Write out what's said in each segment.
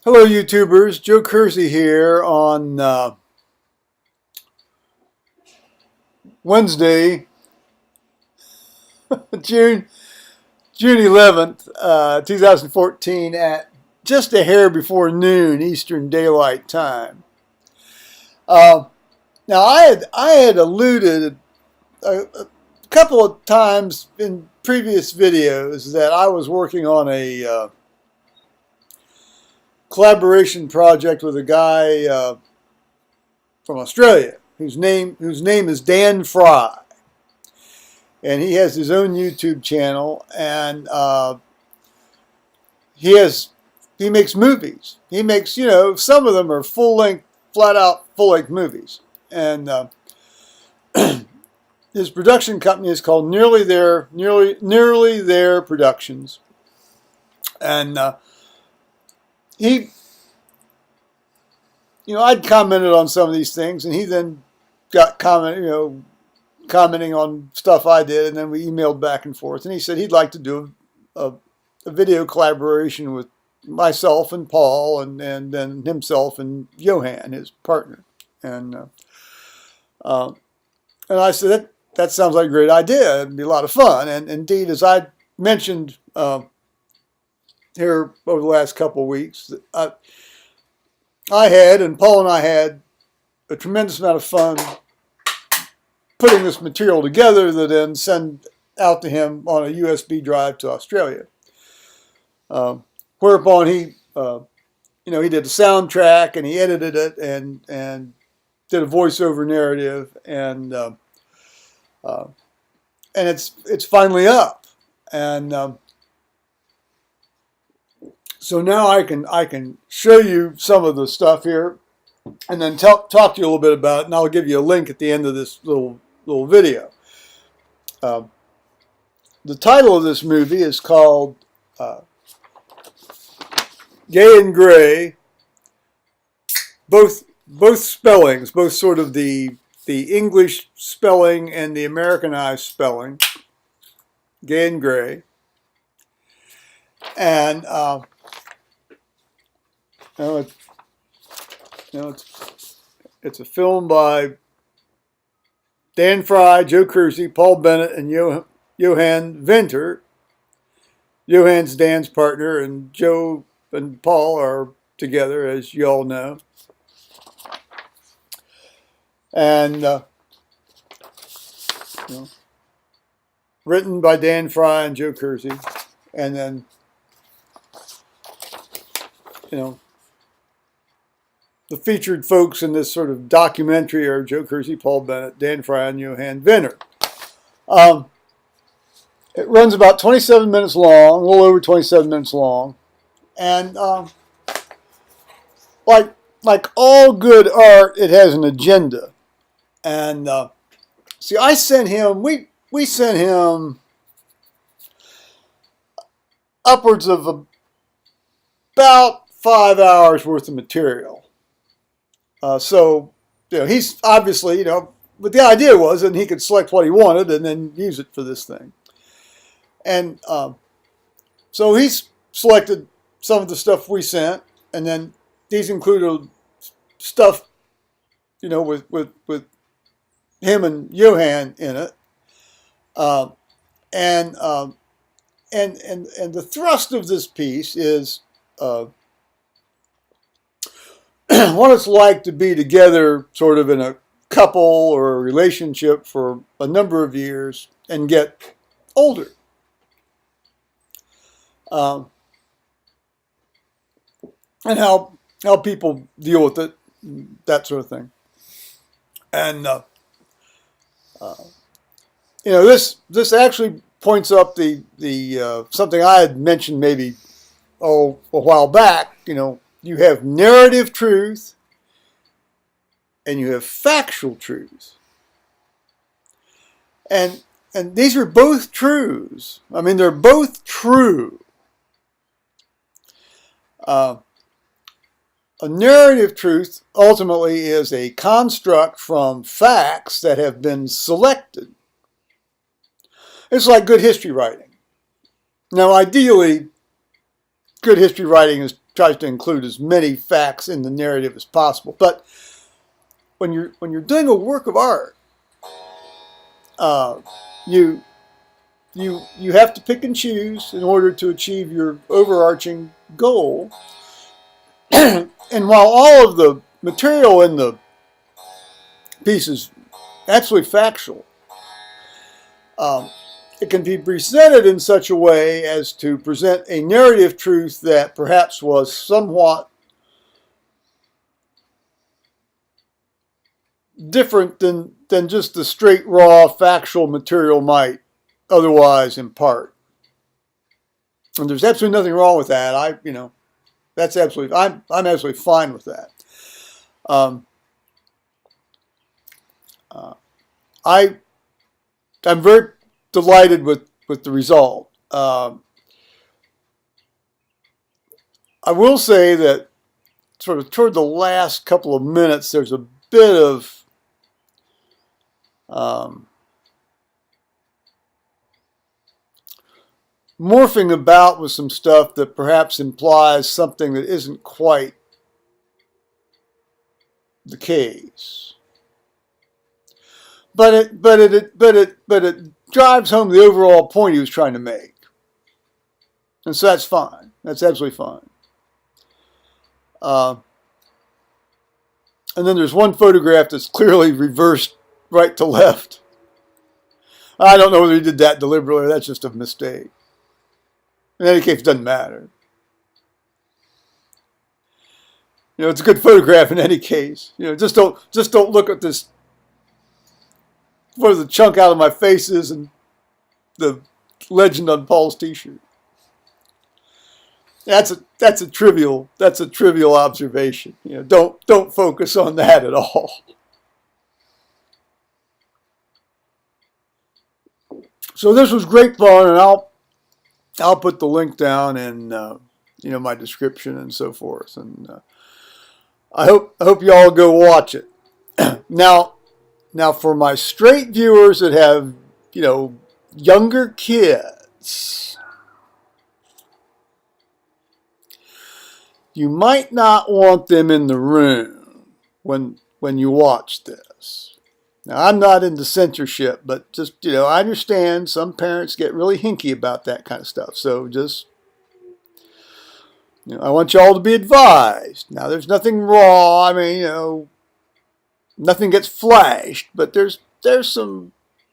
Hello, YouTubers. Joe Kersey here on Wednesday, June 11th, 2014, at just a hair before noon Eastern Daylight Time. Uh, Now, I had alluded a couple of times in previous videos that I was working on a collaboration project with a guy from Australia whose name is Dan Fry, and he has his own YouTube channel, and he makes movies. He makes, some of them are full length, flat out full length movies, and his production company is called Nearly There Productions, and he. I'd commented on some of these things, and he then got commenting on stuff I did, and then we emailed back and forth. And he said he'd like to do a video collaboration with myself and Paul, and then himself and Johan, his partner. And I said that sounds like a great idea. It'd be a lot of fun. And indeed, as I mentioned here over the last couple of weeks, Paul and I had a tremendous amount of fun putting this material together to then send out to him on a USB drive to Australia. Whereupon he did the soundtrack, and he edited it and did a voiceover narrative, and it's finally up. And so now I can show you some of the stuff here, and then talk to you a little bit about it, and I'll give you a link at the end of this little video. The title of this movie is called Gay and Gray. Both spellings, both sort of the English spelling and the Americanized spelling. Gay and Gray. And it's a film by Dan Fry, Joe Kersey, Paul Bennett, and Johan Venter. Johan's Dan's partner, and Joe and Paul are together, as you all know. And written by Dan Fry and Joe Kersey, and then the featured folks in this sort of documentary are Joe Kersey, Paul Bennett, Dan Fry, and Johan Venter. It runs about 27 minutes long, a little over 27 minutes long, and like all good art, it has an agenda. And see, I sent him, we sent him upwards of about 5 hours worth of material. So he's obviously, but the idea was that he could select what he wanted and then use it for this thing. And so he's selected some of the stuff we sent, and then these included stuff, with him and Johan in it. And the thrust of this piece is what it's like to be together sort of in a couple or a relationship for a number of years and get older. And how people deal with it, that sort of thing. And this actually points up the something I had mentioned maybe a while back. You have narrative truth and you have factual truth. And these are both truths. I mean, they're both true. A narrative truth ultimately is a construct from facts that have been selected. It's like good history writing. Now, ideally, good history writing is tries to include as many facts in the narrative as possible. But when you're doing a work of art, you have to pick and choose in order to achieve your overarching goal. And while all of the material in the piece is absolutely factual, it can be presented in such a way as to present a narrative truth that perhaps was somewhat different than just the straight, raw, factual material might otherwise impart. And there's absolutely nothing wrong with that. That's absolutely, I'm absolutely fine with that. I'm very delighted with the result. I will say that sort of toward the last couple of minutes, there's a bit of morphing about with some stuff that perhaps implies something that isn't quite the case. But it drives home the overall point he was trying to make. And so that's fine. That's absolutely fine. And then there's one photograph that's clearly reversed right to left. I don't know whether he did that deliberately or that's just a mistake. In any case, it doesn't matter. It's a good photograph in any case. Just don't look at this. What the chunk out of my face is and the legend on Paul's T-shirt. That's a trivial observation. Don't focus on that at all. So this was great fun, and I'll put the link down in my description and so forth. And I hope you all go watch it. Now for my straight viewers that have younger kids, you might not want them in the room when you watch this. Now, I'm not into censorship, but just, I understand some parents get really hinky about that kind of stuff. So just, I want you all to be advised. Now, there's nothing raw. I mean, nothing gets flashed, but there's some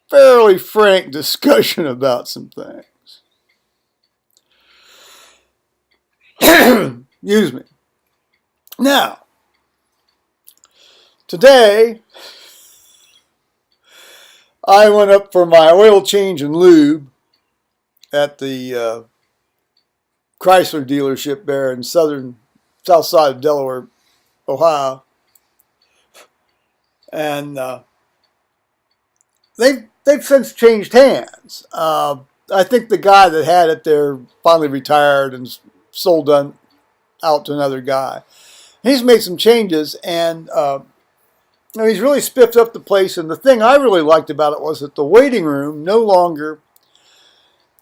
fairly frank discussion about some things. Excuse me. Now, today, I went up for my oil change and lube at the Chrysler dealership there in south side of Delaware, Ohio. And they've since changed hands. I think the guy that had it there finally retired and sold out to another guy. He's made some changes, and he's really spiffed up the place. And the thing I really liked about it was that the waiting room no longer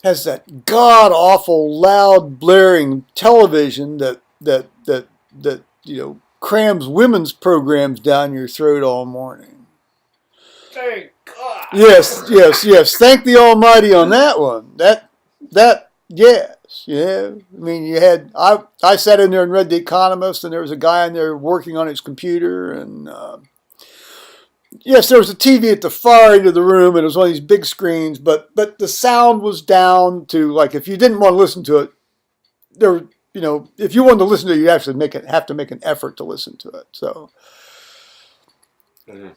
has that god awful loud blaring television that crams women's programs down your throat all morning. Thank God. Yes. Thank the Almighty on that one. Yes. Yeah. I mean, I sat in there and read The Economist, and there was a guy in there working on his computer, and yes, there was a TV at the far end of the room, and it was one of these big screens, but the sound was down to, like, if you didn't want to listen to it, if you wanted to listen to it, you actually have to make an effort to listen to it. So, it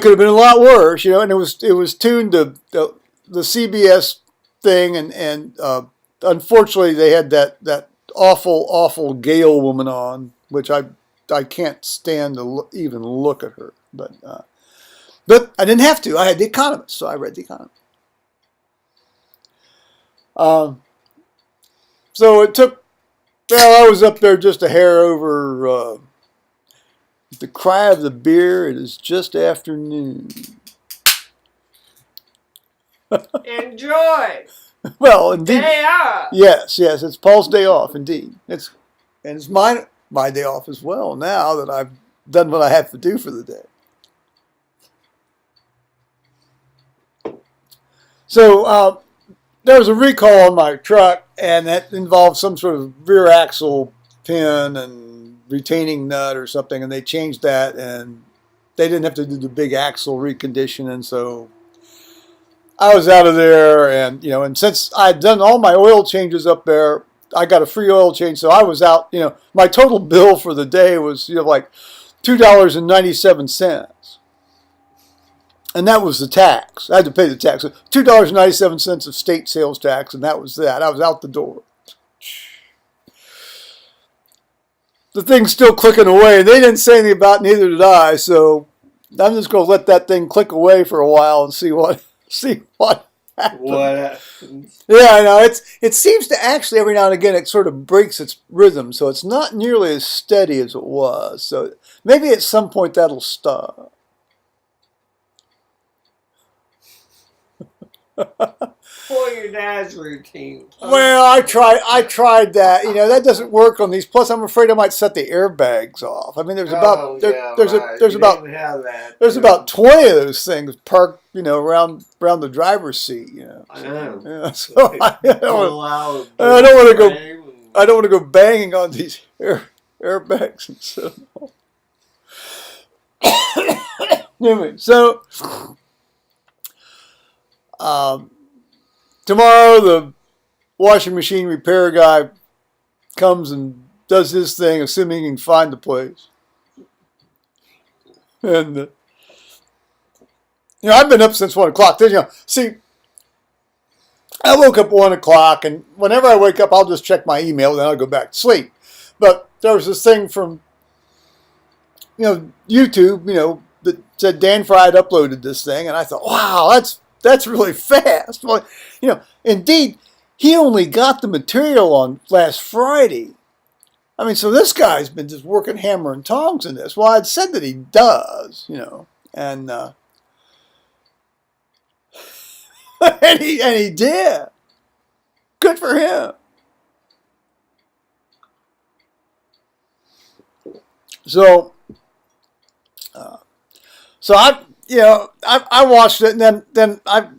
could have been a lot worse, and it was tuned to the CBS thing, and unfortunately they had that awful Gale woman on, which I can't stand to even look at her, but I didn't have to. I had The Economist, so I read The Economist. So it took. Well, I was up there just a hair over the cry of the beer. It is just afternoon. Enjoy. Well, indeed. Day off. Yes, it's Paul's day off, indeed. It's my day off as well. Now that I've done what I have to do for the day. So there was a recall on my truck, and that involved some sort of rear axle pin and retaining nut or something, and they changed that, and they didn't have to do the big axle recondition, and so I was out of there, and since I'd done all my oil changes up there, I got a free oil change, so I was out. My total bill for the day was like $2.97, and that was the tax. I had to pay the tax. $2.97 of state sales tax, and that was that. I was out the door. The thing's still clicking away, and they didn't say anything about it, neither did I. So I'm just going to let that thing click away for a while and see what happens. What happens? Yeah, I know. It seems to actually every now and again it sort of breaks its rhythm, so it's not nearly as steady as it was. So maybe at some point that'll stop. For your dad's routine. Well, I tried that. That doesn't work on these. Plus, I'm afraid I might set the airbags off. I mean, there's about there's about 20 of those things parked, around the driver's seat. I know. Yeah, so I don't want to go banging on these airbags and so. Anyway, so. Tomorrow the washing machine repair guy comes and does his thing, assuming he can find the place. And I've been up since 1 o'clock. See, I woke up at 1 o'clock, and whenever I wake up, I'll just check my email, then I'll go back to sleep. But there was this thing from YouTube, that said Dan Fry had uploaded this thing, and I thought, wow, that's really fast. Well, indeed, he only got the material on last Friday. I mean, so this guy's been just working hammer and tongs in this. Well, I'd said that he does, and and he did. Good for him. So I watched it, and then I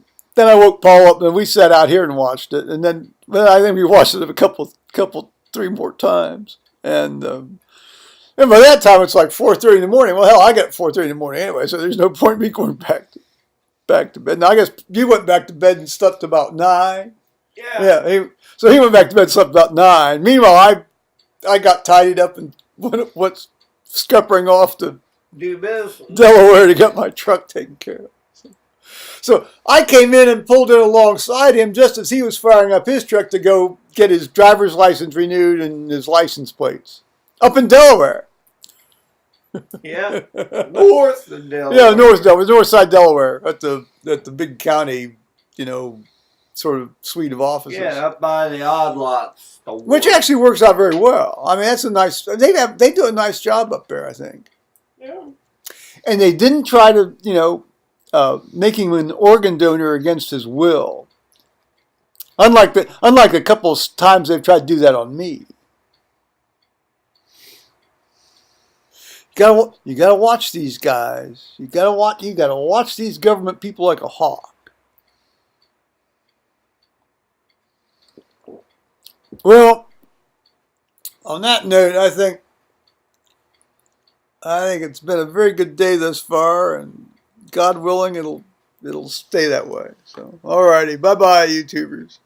woke Paul up, and we sat out here and watched it, and then I think we watched it a couple, 3 more times, and by that time it's like 4:30 in the morning. Well, hell, I got 4:30 in the morning anyway, so there's no point in me going back to bed. Now I guess you went back to bed and slept about 9. Yeah. So he went back to bed and slept about 9. Meanwhile, I got tidied up and what's scuppering off to Do business. Delaware to get my truck taken care of. So I came in and pulled in alongside him just as he was firing up his truck to go get his driver's license renewed and his license plates up in Delaware. Yeah. North of Delaware. Yeah, north side Delaware at the big county, sort of suite of offices. Yeah, up by the Odd Lots store. Which actually works out very well. I mean, that's a nice. They do a nice job up there, I think. Yeah. And they didn't try to, make him an organ donor against his will. Unlike a couple of times they've tried to do that on me. You gotta watch these guys. You gotta watch these government people like a hawk. Well, on that note, I think it's been a very good day thus far, and God willing, it'll stay that way. So, alrighty, bye-bye, YouTubers.